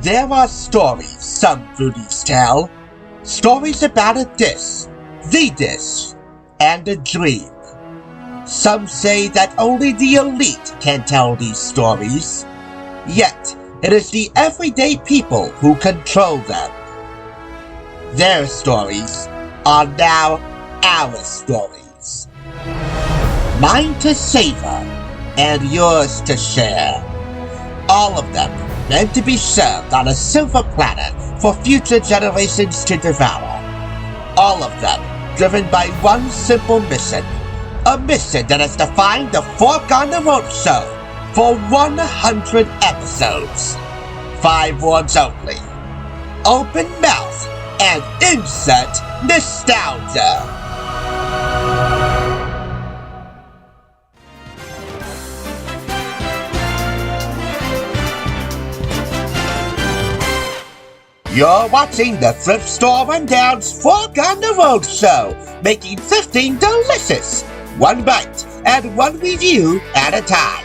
There are stories some foodies tell. Stories about a dish, the dish, and a dream. Some say that only the elite can tell these stories. Yet, it is the everyday people who control them. Their stories are now our stories. Mine to savor, and yours to share. All of them meant to be served on a silver platter for future generations to devour. All of them driven by one simple mission. A mission that has defined the Fork on the Roadshow for 100 episodes. 5 words only. Open mouth and insert nostalgia. You're watching the Thrift Store Rundown's Fork on the Roadshow, making 15 delicious, one bite and one review at a time.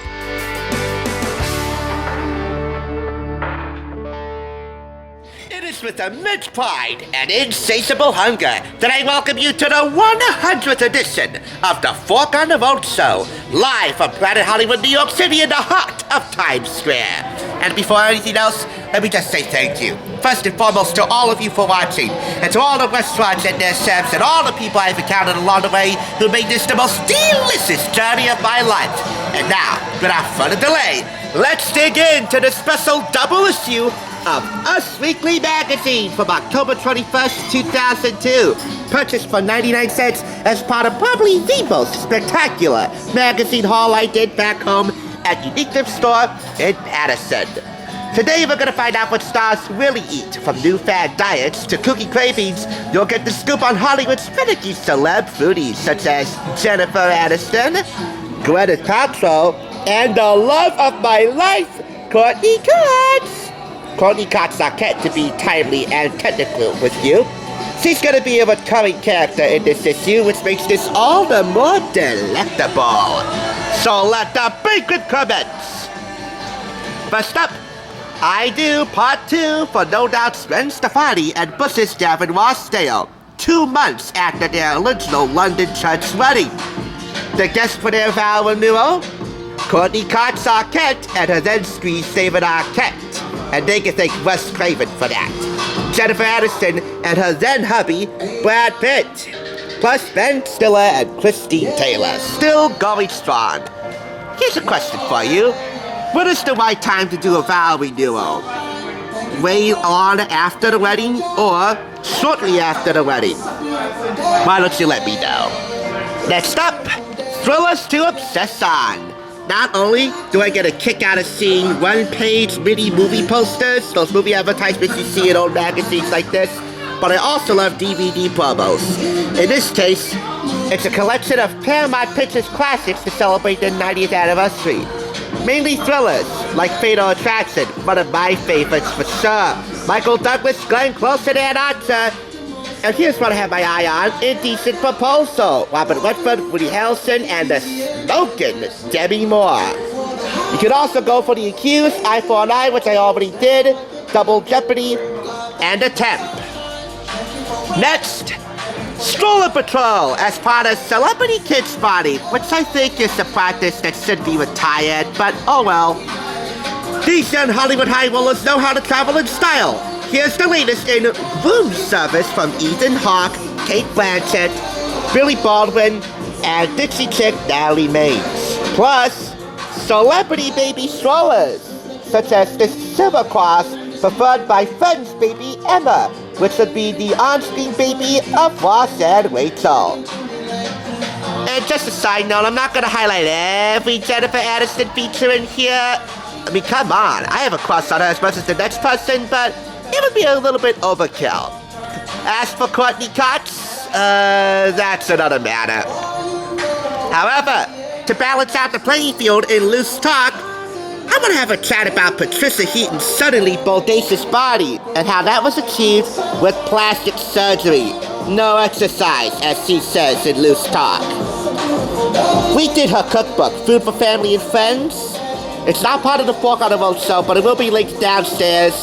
It is with immense pride and insatiable hunger that I welcome you to the 100th edition of the Fork on the Roadshow, live from Planet Hollywood, New York City in the heart of Times Square. And before anything else, let me just say thank you. First and foremost to all of you for watching, and to all the restaurants and their chefs, and all the people I've encountered along the way who made this the most delicious journey of my life. And now, without further delay, let's dig into the special double issue of Us Weekly Magazine from October 21st, 2002. Purchased for 99 cents as part of probably the most spectacular magazine haul I did back home at Unique Thrift Store in Madison. Today we're gonna find out what stars really eat. From new fad diets to kooky cravings, you'll get the scoop on Hollywood's finicky celeb foodies such as Jennifer Aniston, Gwyneth Paltrow, and the love of my life, Courtney Cox. Courtney Cox Arquette, to be timely and technical with you. She's gonna be a recurring character in this issue, which makes this all the more delectable. So let the banquet commence. First up, I Do Part 2 for No Doubt's Gwen Stefani and Bush's Gavin Rossdale, 2 months after their original London church wedding. The guests for their vow renewal, Courtney Cox Arquette and her then screen-saving Arquette, and they can thank Wes Craven for that. Jennifer Aniston and her then hubby, Brad Pitt, plus Ben Stiller and Christine Taylor, still going strong. Here's a question for you. When is the right time to do a vow renewal? Way on after the wedding or shortly after the wedding? Why don't you let me know? Next up, thrillers to obsess on. Not only do I get a kick out of seeing one-page mini movie posters, those movie advertisements you see in old magazines like this, but I also love DVD promos. In this case, it's a collection of Paramount Pictures classics to celebrate their 90th anniversary. Mainly thrillers, like Fatal Attraction, one of my favorites for sure. Michael Douglas, Glenn Close, and Ann Archer. And here's what I have my eye on, Indecent Proposal, Robert Redford, Woody Harrelson, and the smoking Demi Moore. You can also go for The Accused, Eye for an Eye, which I already did, Double Jeopardy, and Attempt. Next, Stroller Patrol as part of Celebrity Kids Party, which I think is a practice that should be retired, but oh well. These young Hollywood high rollers know how to travel in style. Here's the latest in room service from Ethan Hawke, Kate Blanchett, Billy Baldwin, and Dixie chick Natalie Maines. Plus, celebrity baby strollers, such as this Silver Cross preferred by Friends baby Emma, which would be the on-screen baby of Ross and Rachel. And just a side note, I'm not going to highlight every Jennifer Aniston feature in here. I mean, come on, I have a crush on her as much as the next person, but it would be a little bit overkill. As for Courtney Cox, that's another matter. However, to balance out the playing field in loose talk, I want to have a chat about Patricia Heaton's suddenly bodacious body and how that was achieved with plastic surgery. No exercise, as she says in loose talk. We did her cookbook, Food for Family and Friends, It's not part of the Fork On The Roadshow, but it will be linked downstairs.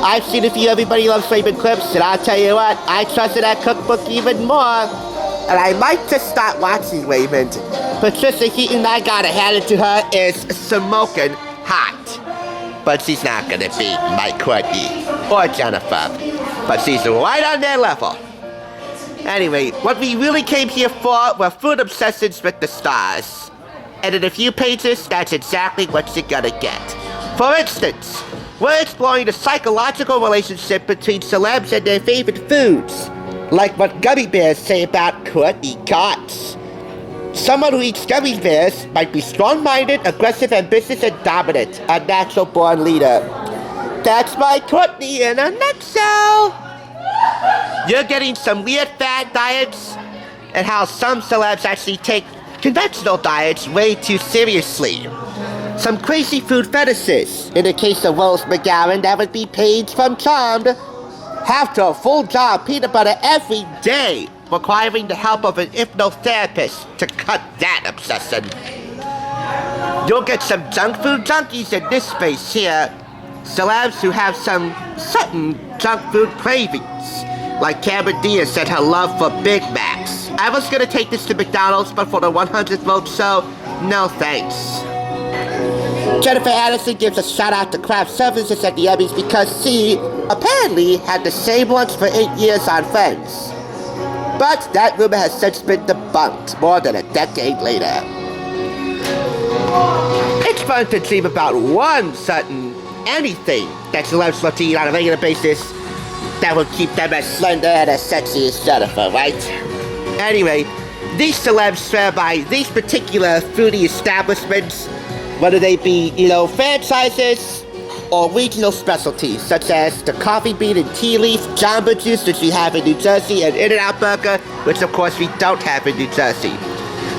I've seen a few Everybody Loves Raymond clips, and I'll tell you what, I trusted that cookbook even more. And I might just start watching Raymond. Patricia Heaton, I gotta hand it to her, is smoking hot. But she's not gonna be my Courtney or Jennifer. But she's right on their level. Anyway, what we really came here for were food obsessions with the stars. And in a few pages, that's exactly what you're gonna get. For instance, we're exploring the psychological relationship between celebs and their favorite foods, like what gummy bears say about Courtney Cox. Someone who eats gummy bears might be strong-minded, aggressive, ambitious, and dominant, a natural-born leader. That's my Courtney in a nutshell. You're getting some weird fad diets, and how some celebs actually take conventional diets way too seriously. Some crazy food fetishes. In the case of Rose McGowan, that would be Paige from Charmed. Have to full jar of peanut butter every day, requiring the help of an hypnotherapist to cut that obsession. You'll get some junk food junkies in this space here. Celebs who have some certain junk food cravings, like Cameron Diaz said her love for Big Macs. I was gonna take this to McDonald's, but for the 100th Roadshow, no thanks. Jennifer Aniston gives a shout out to craft services at the Emmys because she apparently had the same lunch for 8 years on Friends. But that rumor has since been debunked more than a decade later. It's fun to dream about one certain anything that celebs love to eat on a regular basis that will keep them as slender and as sexy as Jennifer, right? Anyway, these celebs swear by these particular foodie establishments, whether they be, franchises or regional specialties, such as the coffee bean and tea leaf Jamba Juice, which we have in New Jersey, and In-N-Out Burger, which of course we don't have in New Jersey.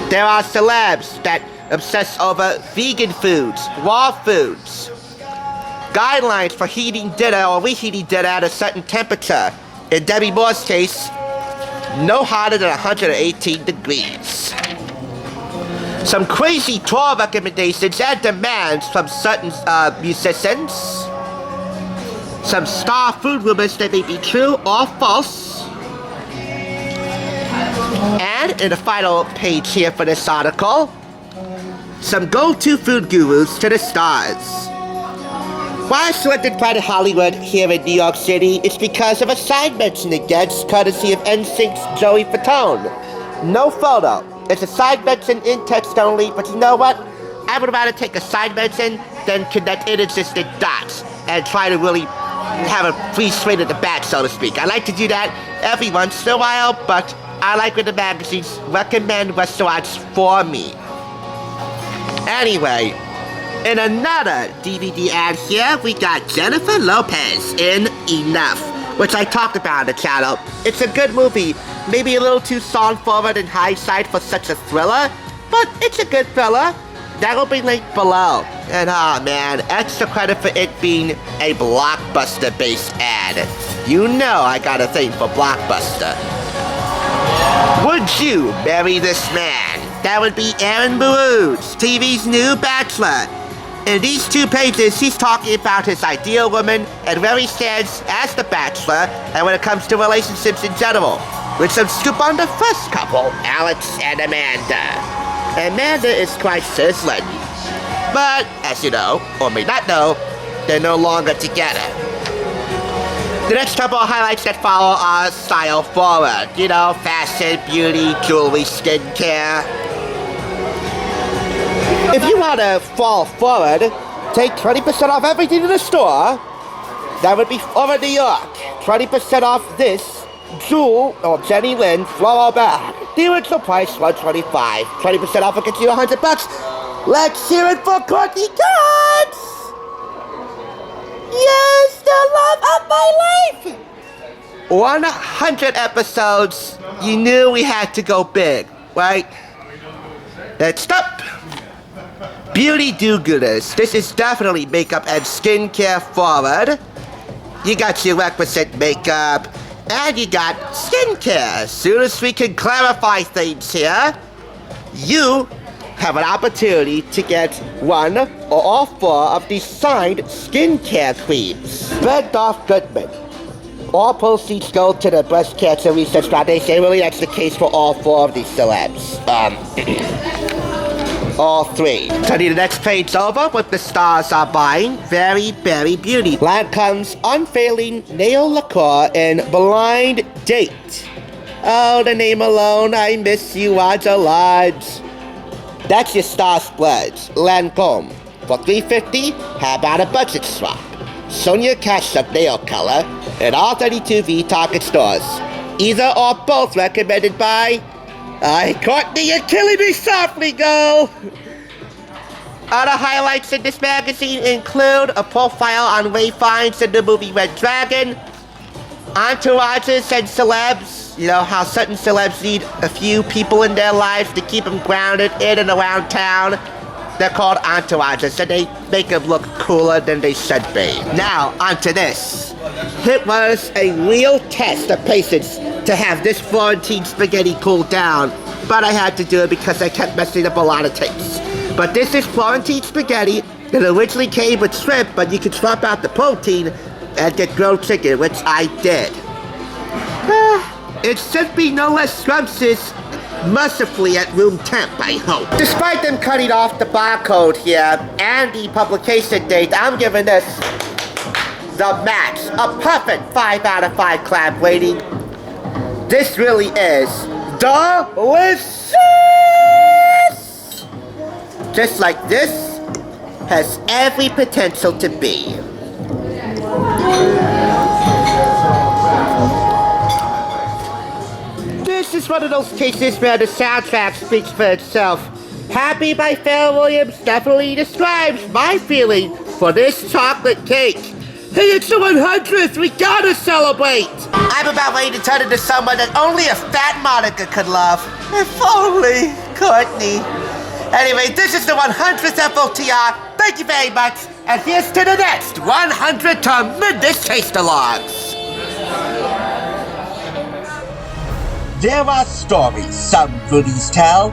There are celebs that obsess over vegan foods, raw foods, guidelines for heating dinner or reheating dinner at a certain temperature. In Debbie Moore's case, no hotter than 118 degrees. Some crazy tour recommendations and demands from certain musicians. Some star food rumors that may be true or false. And in the final page here for this article, some go-to food gurus to the stars. Why I selected Planet Hollywood here in New York City is because of a side mention against, courtesy of NSYNC's Joey Fatone. No photo. It's a side mention in text only, but you know what? I would rather take a side mention than connect inexistent dots and try to really have a free swing at the bat, so to speak. I like to do that every once in a while, but I like when the magazines recommend restaurants for me. Anyway, in another DVD ad here, we got Jennifer Lopez in Enough, which I talked about on the channel. It's a good movie, maybe a little too song-forward in hindsight for such a thriller, but it's a good thriller. That'll be linked below. And man, extra credit for it being a Blockbuster-based ad. You know I got a thing for Blockbuster. Would you marry this man? That would be Aaron Burroughs, TV's new Bachelor. In these 2 pages, he's talking about his ideal woman and where he stands as the Bachelor and when it comes to relationships in general. With some scoop on the first couple, Alex and Amanda. Amanda is quite sizzling. But, as you know, or may not know, they're no longer together. The next couple of highlights that follow are style forward. Fashion, beauty, jewelry, skincare. If you want to fall forward, take 20% off everything in the store. That would be over New York. 20% off this Jewel or Jenny Lynn floral bag. The original price, $125. 20% off will get you $100. Let's hear it for Courtney Cox! Yes, the love of my life! 100 episodes. You knew we had to go big, right? Next up, beauty do-gooders. This is definitely makeup and skincare forward. You got your requisite makeup, and you got skincare. As soon as we can clarify things here, you have an opportunity to get one or all four of these signed skincare creams. Bergdorf Goodman. All proceeds go to the Breast Cancer Research Foundation. Really, that's the case for all four of these celebs. All three. Turning the next page over, what the stars are buying. Very, very beauty. Lancome's Unfailing Nail Lacquer and Blind Date. Oh, the name alone, I miss you, odds are large. That's your star splurge. Lancome. For $350, how about a budget swap? Sonia Ketchup nail color in all 32V Target stores. Either or both recommended by... Courtney, you're killing me softly, girl! Other highlights in this magazine include a profile on Ray Fiennes in the movie Red Dragon, entourages and celebs. You know how certain celebs need a few people in their lives to keep them grounded in and around town. They're called entourages, and they make them look cooler than they should be. Now, onto this. It was a real test of patience to have this Florentine spaghetti cool down, but I had to do it because I kept messing up a lot of things. But this is Florentine spaghetti. It originally came with shrimp, but you could swap out the protein and get grilled chicken, which I did. It should be no less scrumptious, mercifully at room temp, I hope. Despite them cutting off the barcode here and the publication date, I'm giving this the match. A perfect 5 out of 5 crab rating. This really is delicious! Just like this has every potential to be. This is one of those cases where the soundtrack speaks for itself. Happy by Pharrell Williams definitely describes my feeling for this chocolate cake. Hey, it's the 100th, we gotta celebrate! I'm about ready to turn into someone that only a fat Monica could love. If only Courtney. Anyway, this is the 100th FOTR. Thank you very much. And here's to the next 100 tremendous taste-alongs. There are stories some foodies tell.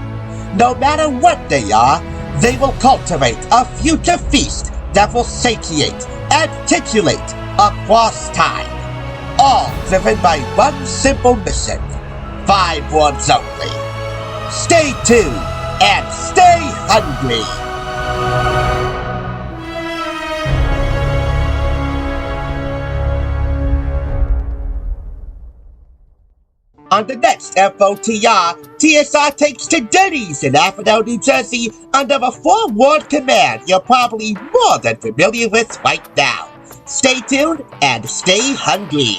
No matter what they are, they will cultivate a future feast that will satiate and titillate across time. All driven by one simple mission. 5 words only. Stay tuned and stay hungry. On the next FOTR, TSR takes to Denny's in Avenel, New Jersey under a 4-word command you're probably more than familiar with right now. Stay tuned and stay hungry.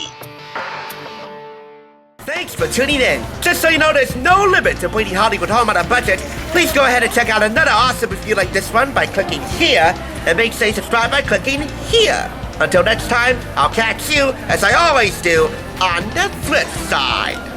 Thanks for tuning in. Just so you know, there's no limit to bringing Hollywood home on a budget. Please go ahead and check out another awesome review like this one by clicking here, and make sure you subscribe by clicking here. Until next time, I'll catch you, as I always do, on the flip side.